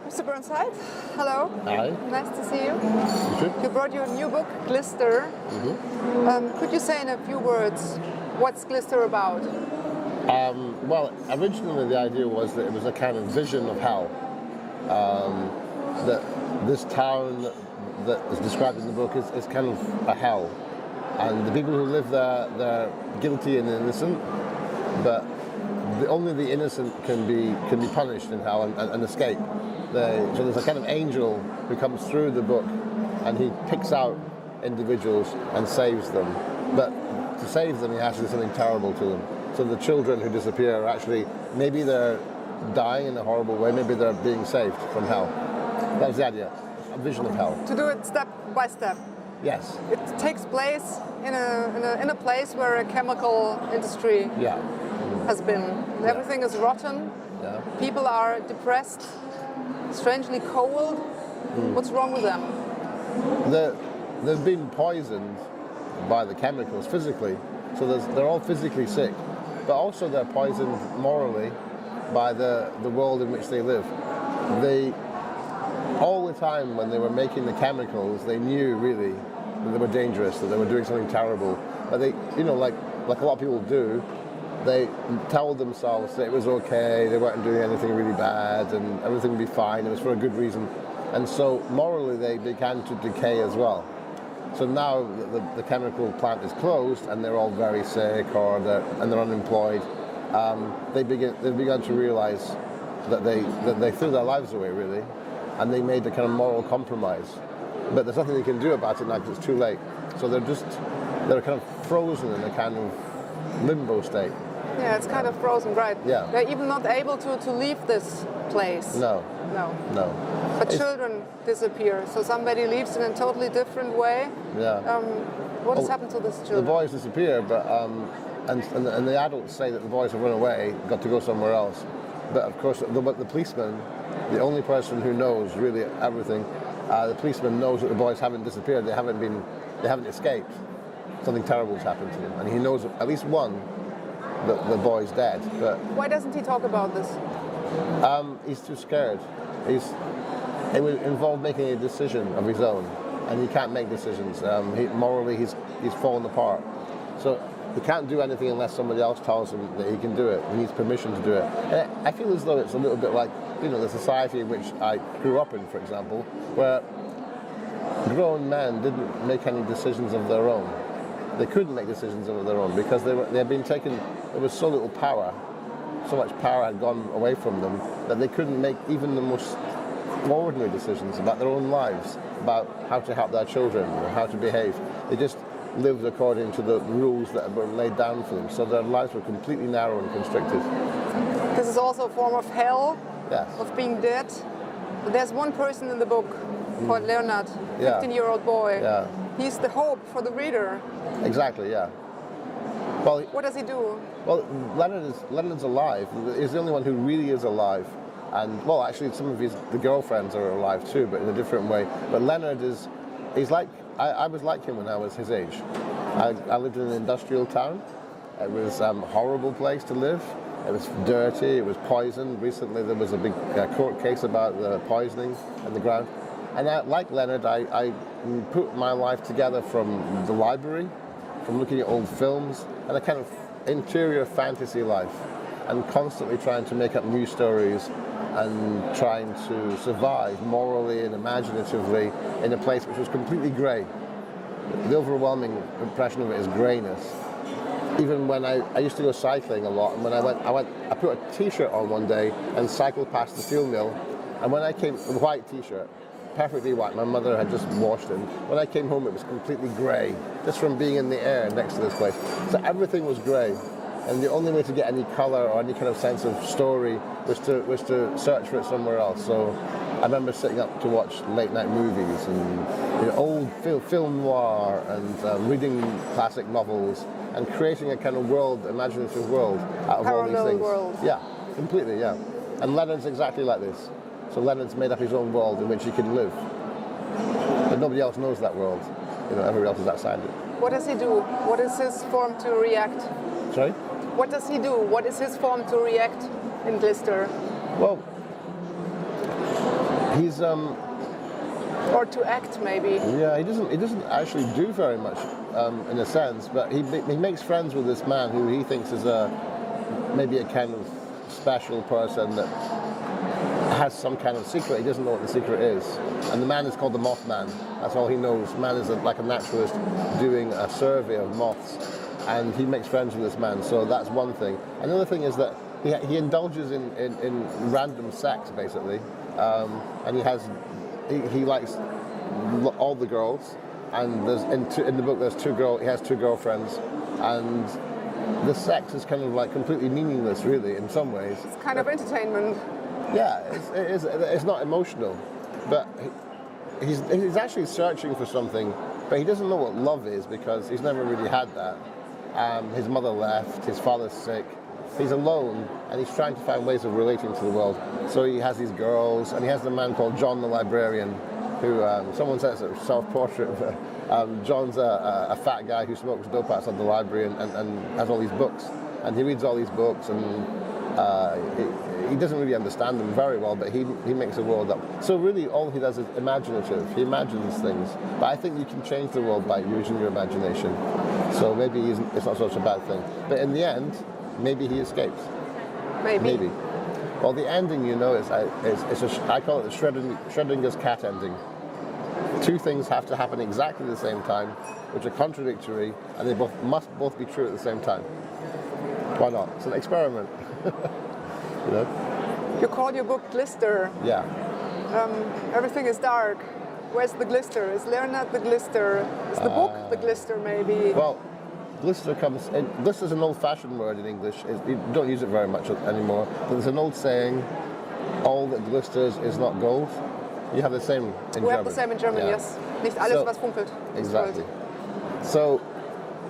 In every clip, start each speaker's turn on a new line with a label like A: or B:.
A: Mr. Burnside, hello.
B: Hi.
A: Nice to see you.
B: You too.
A: You brought your new book, Glister. Could you say in a few words, what's Glister about?
B: Well, originally the idea was that it was a kind of vision of hell. That this town that is described in the book is kind of a hell. And the people who live there, they're guilty and innocent, but only the innocent can be punished in hell and escape. So there's a kind of angel who comes through the book and he picks out individuals and saves them. But to save them, he has to do something terrible to them. So the children who disappear are actually, maybe they're dying in a horrible way, maybe they're being saved from hell. That was the idea, a vision of hell.
A: To do it step by step.
B: Yes.
A: It takes place in a place where a chemical industry
B: Yeah.
A: has been. Everything is rotten.
B: Yeah.
A: People are depressed, strangely cold. What's wrong with them?
B: They've been poisoned by the chemicals physically, so they're all physically sick, but also they're poisoned morally by the world in which they live. All the time when they were making the chemicals, they knew really that they were dangerous, that they were doing something terrible. But they, like a lot of people do, they told themselves that it was okay, they weren't doing anything really bad, and everything would be fine, it was for a good reason. And so morally they began to decay as well. So now the chemical plant is closed and they're all very sick and they're unemployed. They've begun to realize that they threw their lives away really, and they made a kind of moral compromise. But there's nothing they can do about it now because it's too late. So they're kind of frozen in a kind of limbo state.
A: Yeah, it's kind of frozen, right?
B: Yeah.
A: They're even not able to leave this place.
B: No.
A: But children disappear, so somebody leaves in a totally different way.
B: Yeah.
A: What has happened to these children?
B: The boys disappear, but and the adults say that the boys have run away, got to go somewhere else. But of course, the policeman, the only person who knows really everything, the policeman knows that the boys haven't disappeared. They haven't escaped. Something terrible has happened to them, and he knows at least one that the boy's dead. But
A: why doesn't he talk about this?
B: He's too scared. It would involve making a decision of his own, and he can't make decisions. Morally, he's fallen apart. So he can't do anything unless somebody else tells him that he can do it. He needs permission to do it. And I feel as though it's a little bit like the society in which I grew up in, for example, where grown men didn't make any decisions of their own. They couldn't make decisions of their own because they had been taken. There was so little power. So much power had gone away from them that they couldn't make even the most ordinary decisions about their own lives, about how to help their children or how to behave. They just lived according to the rules that were laid down for them. So their lives were completely narrow and constricted.
A: This is also a form of hell,
B: Yes.
A: of being dead. But there's one person in the book called Leonard, 15-year-old boy.
B: Yeah.
A: He's the hope for the reader.
B: Exactly, yeah. Well,
A: what does he do?
B: Well, Leonard's alive. He's the only one who really is alive. And, well, actually, some of the girlfriends are alive too, but in a different way. But Leonard he's like, I was like him when I was his age. I lived in an industrial town. It was a horrible place to live. It was dirty, it was poisoned. Recently there was a big court case about the poisoning in the ground. And like Leonard, I put my life together from the library, from looking at old films, and a kind of interior fantasy life, and constantly trying to make up new stories and trying to survive morally and imaginatively in a place which was completely grey. The overwhelming impression of it is greyness. Even when I used to go cycling a lot, and when I put a t-shirt on one day and cycled past the steel mill, and when I came, a white t-shirt, perfectly white, my mother had just washed it. When I came home it was completely grey, just from being in the air next to this place. So everything was grey, and the only way to get any colour or any kind of sense of story was to search for it somewhere else. So I remember sitting up to watch late night movies and old film noir and reading classic novels and creating a kind of imaginative world out of all these things.
A: World.
B: Yeah, completely, yeah. And Leonard's exactly like this. So Leonard's made up his own world in which he can live. But nobody else knows that world. Everybody else is outside it.
A: What does he do? What is his form to react?
B: Sorry?
A: What does he do? What is his form to react in Glister?
B: Well, He's
A: Or to act, maybe.
B: yeah, he doesn't actually do very much in a sense, but he makes friends with this man who he thinks is maybe a kind of special person that has some kind of secret. He doesn't know what the secret is, and the man is called the Mothman. That's all he knows. The man is like a naturalist doing a survey of moths, and he makes friends with this man. So that's one thing. Another thing is that he indulges in random sex, basically, and he likes all the girls, and there's in the book he has two girlfriends, and the sex is kind of like completely meaningless, really, in some ways.
A: It's kind of entertainment.
B: Yeah, it's not emotional, but he's actually searching for something, but he doesn't know what love is because he's never really had that. His mother left, his father's sick, he's alone, and he's trying to find ways of relating to the world. So he has these girls, and he has the man called John the librarian, who someone says a self-portrait. John's a fat guy who smokes dope outside the library and has all these books, and he reads all these books, and he doesn't really understand them very well, but he makes a world up. So really all he does is imaginative. He imagines things. But I think you can change the world by using your imagination. So maybe it's not such a bad thing. But in the end, maybe he escapes. Maybe. Well, the ending, I call it the Schrodinger's cat ending. Two things have to happen exactly at the same time, which are contradictory, and they must both be true at the same time. Why not? It's an experiment. You know?
A: You call your book Glister.
B: Yeah.
A: Everything is dark. Where's the glister? Is Leonard the glister? Is the book the glister, maybe?
B: Well, glister glister is an old-fashioned word in English. You don't use it very much anymore. But there's an old saying, all that glisters is not gold. You have the same in German.
A: We have the same in German,
B: yeah.
A: Yes. Nicht alles, was funkelt.
B: Exactly. So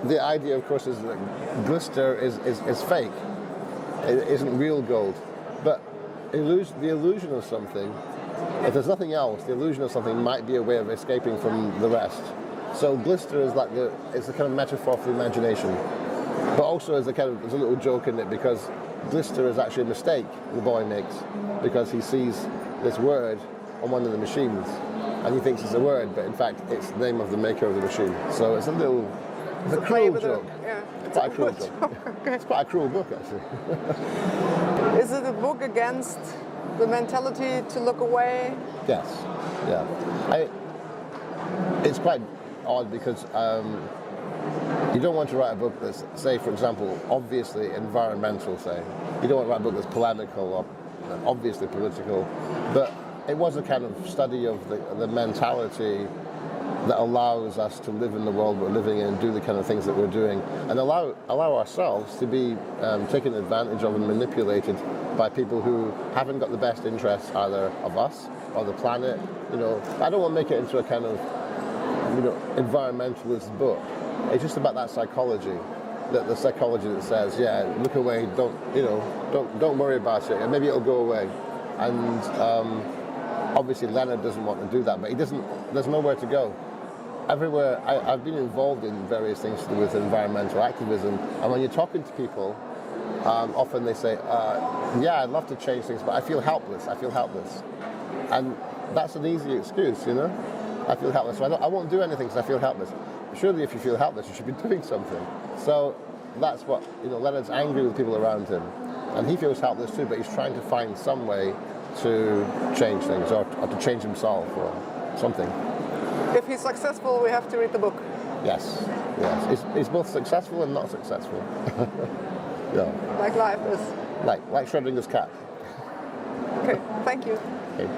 B: the idea, of course, is that glister is fake. It isn't real gold. But the illusion of something, if there's nothing else, the illusion of something might be a way of escaping from the rest. So glister is like it's a kind of metaphor for the imagination. But also there's a little joke in it because glister is actually a mistake the boy makes because he sees this word on one of the machines and he thinks it's a word, but in fact it's the name of the maker of the machine. So it's a cruel joke.
A: It's
B: quite a cruel joke.
A: Okay.
B: It's quite a cruel book, actually.
A: Is it a book against the mentality to look away?
B: Yes. Yeah. It's quite odd because you don't want to write a book that's, say, for example, obviously environmental, say. You don't want to write a book that's polemical or obviously political, but it was a kind of study of the mentality that allows us to live in the world we're living in and do the kind of things that we're doing and allow ourselves to be taken advantage of and manipulated by people who haven't got the best interests either of us or the planet. I don't want to make it into a kind of environmentalist book. It's just about that psychology, the psychology that says, yeah, look away, don't worry about it, and maybe it'll go away. And obviously Leonard doesn't want to do that, but there's nowhere to go. Everywhere, I've been involved in various things to do with environmental activism, and when you're talking to people, often they say, yeah, I'd love to change things, but I feel helpless. And that's an easy excuse, I feel helpless, so I won't do anything because I feel helpless. Surely if you feel helpless, you should be doing something. So that's what, Leonard's angry with people around him, and he feels helpless too, but he's trying to find some way to change things or to change himself or something.
A: If he's successful, we have to read the book.
B: Yes. It's both successful and not successful. Yeah.
A: Like life is.
B: Like Schrodinger's cat.
A: Okay, thank you.
B: Okay.